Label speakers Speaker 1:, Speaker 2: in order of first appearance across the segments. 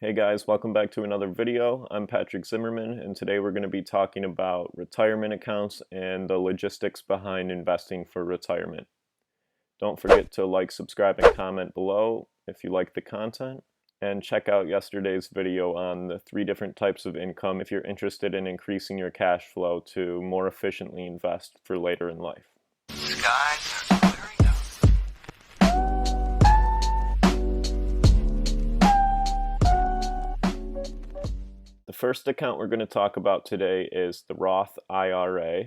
Speaker 1: Hey guys, welcome back to another video. I'm Patrick Zimmerman, and today we're going to be talking about retirement accounts and the logistics behind investing for retirement. Don't forget to like, subscribe, and comment below if you like the content. And check out yesterday's video on the 3 different types of income if you're interested in increasing your cash flow to more efficiently invest for later in life.
Speaker 2: Skies are clearing up.
Speaker 1: The first account we're going to talk about today is the Roth IRA.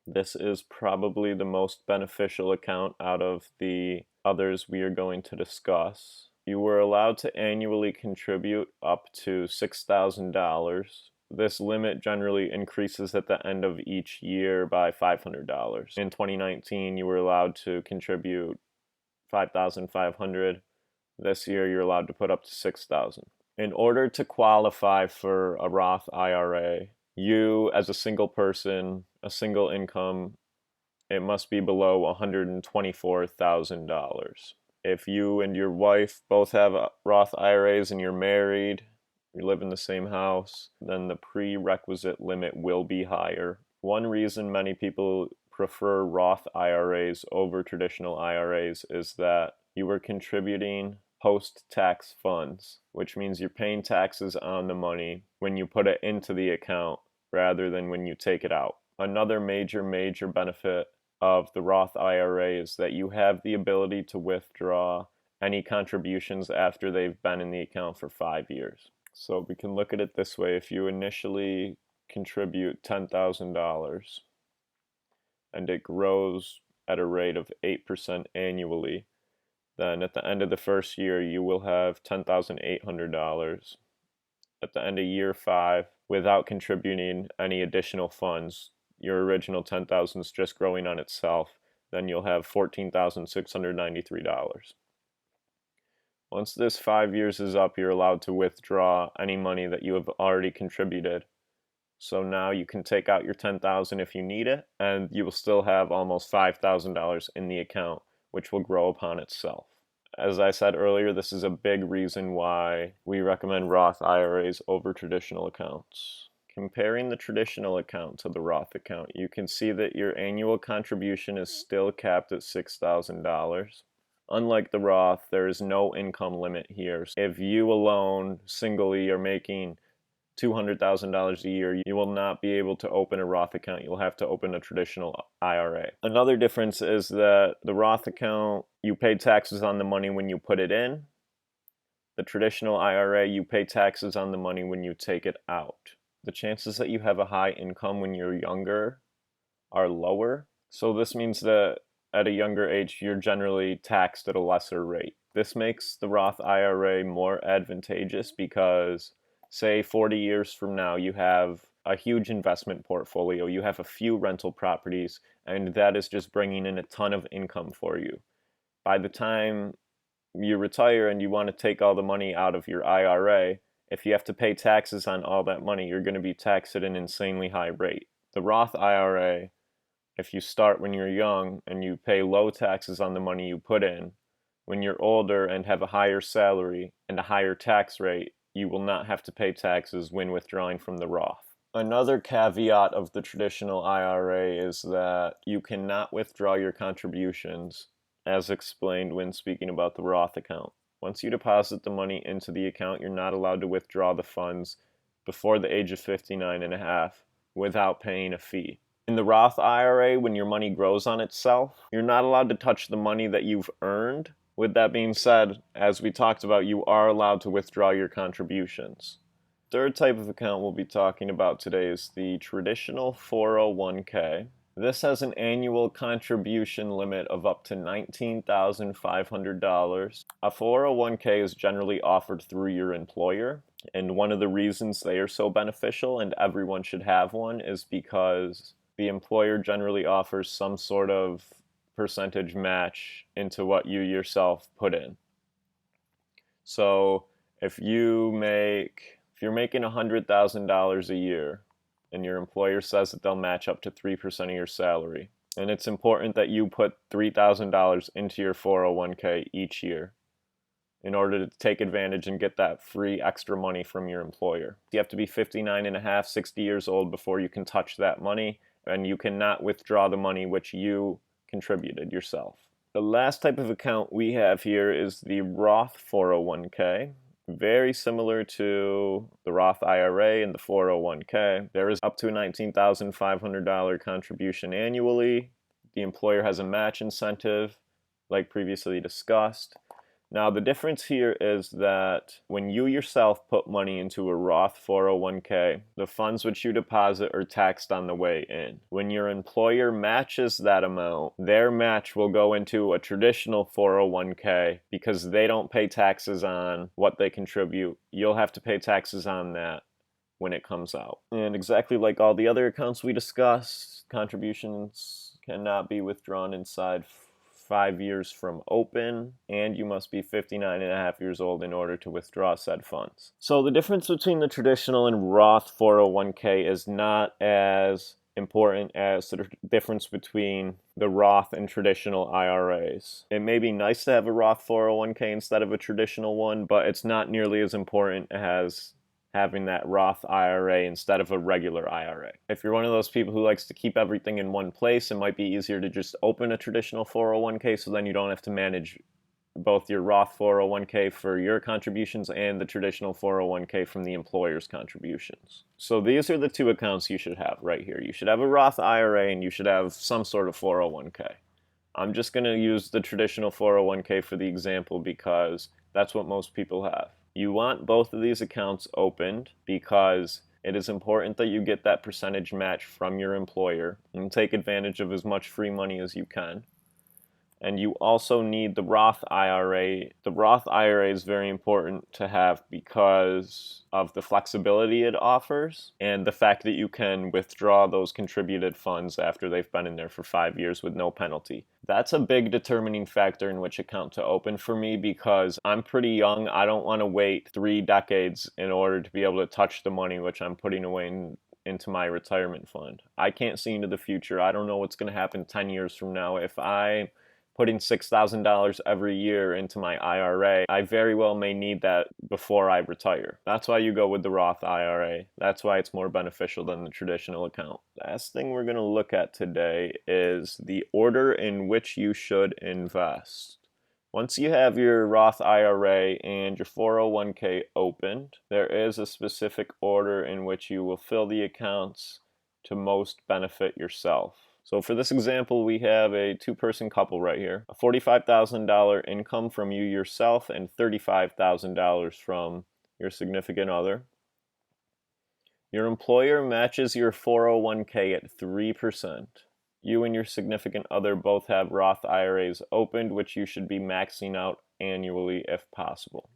Speaker 1: This is probably the most beneficial account out of the others we are going to discuss. You were allowed to annually contribute up to $6,000. This limit generally increases at the end of each year by $500. In 2019, you were allowed to contribute $5,500. This year, you're allowed to put up to $6,000. In order to qualify for a Roth IRA, you as a single person, a single income, it must be below $124,000. If you and your wife both have Roth IRAs and you're married, you live in the same house, then the prerequisite limit will be higher. One reason many people prefer Roth IRAs over traditional IRAs is that you are contributing post-tax funds, which means you're paying taxes on the money when you put it into the account rather than when you take it out. Another major benefit of the Roth IRA is that you have the ability to withdraw any contributions after they've been in the account for 5 years. So we can look at it this way. If you initially contribute $10,000 and it grows at a rate of 8% annually, then at the end of the first year, you will have $10,800. At the end of year 5, without contributing any additional funds, your original $10,000 is just growing on itself, then you'll have $14,693. Once this 5 years is up, you're allowed to withdraw any money that you have already contributed. So now you can take out your $10,000 if you need it, and you will still have almost $5,000 in the account, which will grow upon itself. As I said earlier, this is a big reason why we recommend Roth IRAs over traditional accounts. Comparing the traditional account to the Roth account, you can see that your annual contribution is still capped at $6,000. Unlike the Roth, there is no income limit here. If you alone, singly, are making $200,000 a year, you will not be able to open a Roth account. You'll have to open a traditional IRA. Another difference is that the Roth account, you pay taxes on the money when you put it in. The traditional IRA, you pay taxes on the money when you take it out. The chances that you have a high income when you're younger are lower. So this means that at a younger age, you're generally taxed at a lesser rate. This makes the Roth IRA more advantageous because say 40 years from now, you have a huge investment portfolio, you have a few rental properties, and that is just bringing in a ton of income for you. By the time you retire and you want to take all the money out of your IRA, if you have to pay taxes on all that money, you're going to be taxed at an insanely high rate. The Roth IRA, if you start when you're young and you pay low taxes on the money you put in, when you're older and have a higher salary and a higher tax rate, you will not have to pay taxes when withdrawing from the Roth. Another caveat of the traditional IRA is that you cannot withdraw your contributions, as explained when speaking about the Roth account. Once you deposit the money into the account, you're not allowed to withdraw the funds before the age of 59 and a half without paying a fee. In the Roth IRA, when your money grows on itself, you're not allowed to touch the money that you've earned. With that being said, as we talked about, you are allowed to withdraw your contributions. Third type of account we'll be talking about today is the traditional 401k. This has an annual contribution limit of up to $19,500. A 401k is generally offered through your employer, and one of the reasons they are so beneficial and everyone should have one is because the employer generally offers some sort of percentage match into what you yourself put in. So if you're making $100,000 a year and your employer says that they'll match up to 3% of your salary, and it's important that you put $3,000 into your 401k each year, in order to take advantage and get that free extra money from your employer. You have to be 59 and a half, 60 years old before you can touch that money, and you cannot withdraw the money which you contributed yourself. The last type of account we have here is the Roth 401k. Very similar to the Roth IRA and the 401k. There is up to a $19,500 contribution annually. The employer has a match incentive, like previously discussed. Now, the difference here is that when you yourself put money into a Roth 401k, the funds which you deposit are taxed on the way in. When your employer matches that amount, their match will go into a traditional 401k because they don't pay taxes on what they contribute. You'll have to pay taxes on that when it comes out. And exactly like all the other accounts we discussed, contributions cannot be withdrawn inside 5 years from open, and you must be 59 and a half years old in order to withdraw said funds. So the difference between the traditional and Roth 401k is not as important as the difference between the Roth and traditional IRAs. It may be nice to have a Roth 401k instead of a traditional one, but it's not nearly as important as having that Roth IRA instead of a regular IRA. If you're one of those people who likes to keep everything in one place, it might be easier to just open a traditional 401k so then you don't have to manage both your Roth 401k for your contributions and the traditional 401k from the employer's contributions. So these are the two accounts you should have right here. You should have a Roth IRA and you should have some sort of 401k. I'm just going to use the traditional 401k for the example because that's what most people have. You want both of these accounts opened because it is important that you get that percentage match from your employer and take advantage of as much free money as you can. And you also need the Roth IRA. The Roth IRA is very important to have because of the flexibility it offers and the fact that you can withdraw those contributed funds after they've been in there for 5 years with no penalty. That's a big determining factor in which account to open for me because I'm pretty young. I don't want to wait 3 decades in order to be able to touch the money which I'm putting away into my retirement fund. I can't see into the future. I don't know what's going to happen 10 years from now. If I putting $6,000 every year into my IRA, I very well may need that before I retire. That's why you go with the Roth IRA. That's why it's more beneficial than the traditional account. Last thing we're going to look at today is the order in which you should invest. Once you have your Roth IRA and your 401k opened, there is a specific order in which you will fill the accounts to most benefit yourself. So for this example, we have a two-person couple right here. A $45,000 income from you yourself and $35,000 from your significant other. Your employer matches your 401k at 3%. You and your significant other both have Roth IRAs opened, which you should be maxing out annually if possible.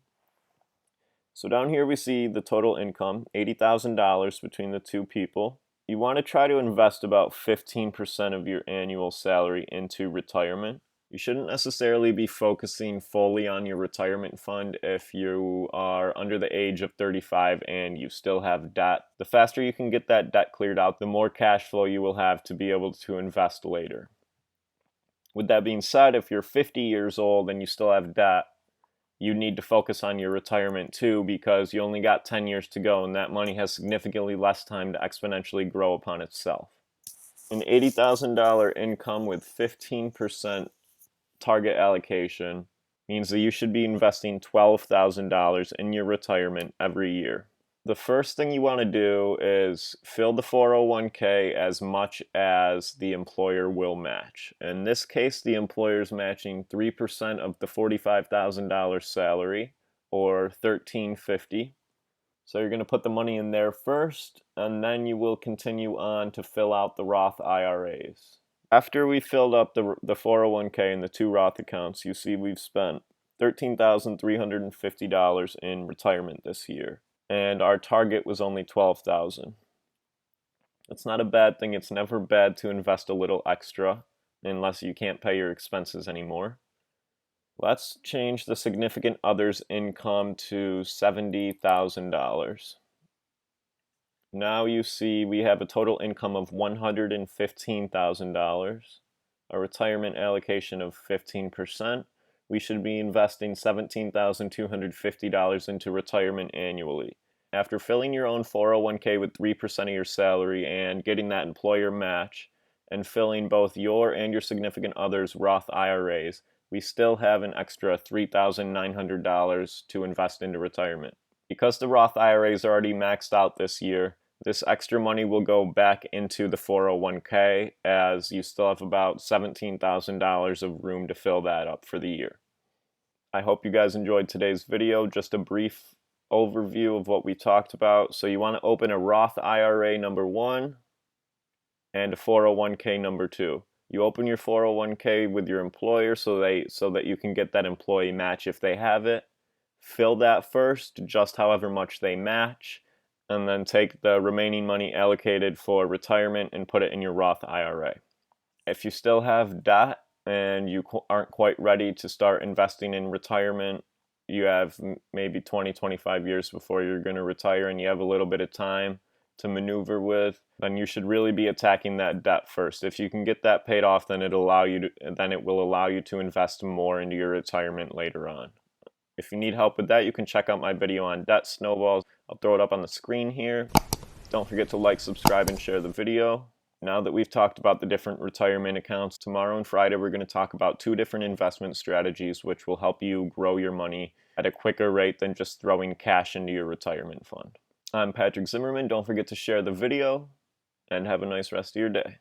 Speaker 1: So down here we see the total income, $80,000 between the two people. You want to try to invest about 15% of your annual salary into retirement. You shouldn't necessarily be focusing fully on your retirement fund if you are under the age of 35 and you still have debt. The faster you can get that debt cleared out, the more cash flow you will have to be able to invest later. With that being said, if you're 50 years old and you still have debt, you need to focus on your retirement too because you only got 10 years to go and that money has significantly less time to exponentially grow upon itself. An $80,000 income with 15% target allocation means that you should be investing $12,000 in your retirement every year. The first thing you want to do is fill the 401k as much as the employer will match. In this case, the employer is matching 3% of the $45,000 salary, or $1,350. So you're going to put the money in there first, and then you will continue on to fill out the Roth IRAs. After we filled up the 401k and the two Roth accounts, you see we've spent $13,350 in retirement this year. And our target was only $12,000. It's not a bad thing. It's never bad to invest a little extra unless you can't pay your expenses anymore. Let's change the significant other's income to $70,000. Now you see we have a total income of $115,000, a retirement allocation of 15%, we should be investing $17,250 into retirement annually. After filling your own 401k with 3% of your salary and getting that employer match, and filling both your and your significant other's Roth IRAs, we still have an extra $3,900 to invest into retirement. Because the Roth IRAs are already maxed out this year, this extra money will go back into the 401k, as you still have about $17,000 of room to fill that up for the year. I hope you guys enjoyed today's video. Just a brief overview of what we talked about. So you want to open a Roth IRA number 1 and a 401k number 2. You open your 401k with your employer so that you can get that employee match if they have it. Fill that first, just however much they match, and then take the remaining money allocated for retirement and put it in your Roth IRA. If you still have debt and you aren't quite ready to start investing in retirement, you have maybe 20-25 years before you're going to retire and you have a little bit of time to maneuver with, then you should really be attacking that debt first. If you can get that paid off, then it will allow you to invest more into your retirement later on. If you need help with that, you can check out my video on debt snowballs. I'll throw it up on the screen here. Don't forget to like, subscribe, and share the video. Now that we've talked about the different retirement accounts, tomorrow and Friday we're going to talk about 2 different investment strategies which will help you grow your money at a quicker rate than just throwing cash into your retirement fund. I'm Patrick Zimmerman. Don't forget to share the video, and have a nice rest of your day.